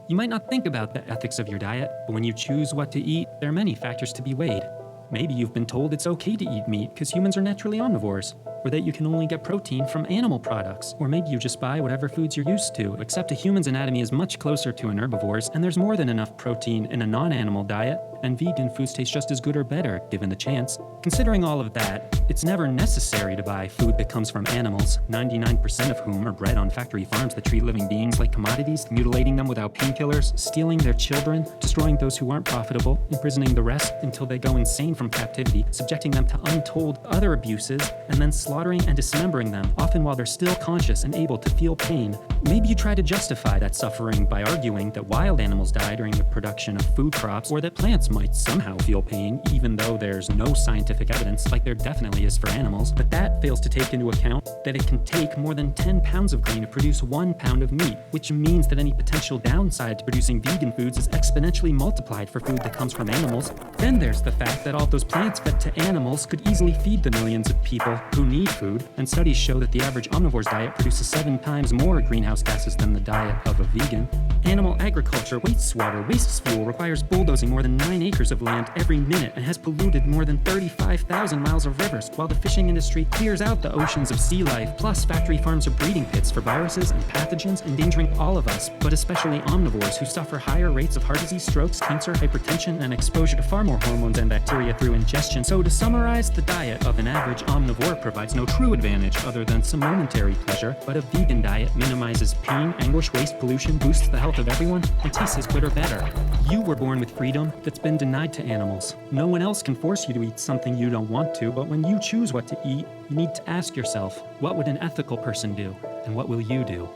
You might not think about the ethics of your diet, but when you choose what to eat, there are many factors to be weighed. Maybe you've been told it's okay to eat meat because humans are naturally omnivores, or that you can only get protein from animal products, or maybe you just buy whatever foods you're used to, except a human's anatomy is much closer to an herbivore's, and there's more than enough protein in a non-animal diet, and vegan foods taste just as good or better, given the chance. Considering all of that, it's never necessary to buy food that comes from animals, 99% of whom are bred on factory farms that treat living beings like commodities, mutilating them without painkillers, stealing their children, destroying those who aren't profitable, imprisoning the rest until they go insane from captivity, subjecting them to untold other abuses, and then slaughtering and dismembering them, often while they're still conscious and able to feel pain. Maybe you try to justify that suffering by arguing that wild animals die during the production of food crops, or that plants might somehow feel pain, even though there's no scientific evidence, like there definitely is for animals. But that fails to take into account that it can take more than 10 pounds of grain to produce 1 pound of meat, which means that any potential downside to producing vegan foods is exponentially multiplied for food that comes from animals. Then there's the fact that all those plants fed to animals could easily feed the millions of people who need food, and studies show that the average omnivore's diet produces 7 times more greenhouse gases than the diet of a vegan. Animal agriculture wastes water, wastes fuel, requires bulldozing more than 9 acres of land every minute, and has polluted more than 35,000 miles of rivers, while the fishing industry clears out the oceans of sea life. Plus, factory farms are breeding pits for viruses and pathogens, endangering all of us, but especially omnivores who suffer higher rates of heart disease, strokes, cancer, hypertension, and exposure to far more hormones and bacteria through ingestion. So to summarize, the diet of an average omnivore provides no true advantage other than some momentary pleasure, but a vegan diet minimizes pain, anguish, waste, pollution, boosts the health of everyone, and tastes as good or better. You were born with freedom that's been denied to animals. No one else can force you to eat something you don't want to, but when you choose what to eat, you need to ask yourself, what would an ethical person do, and what will you do?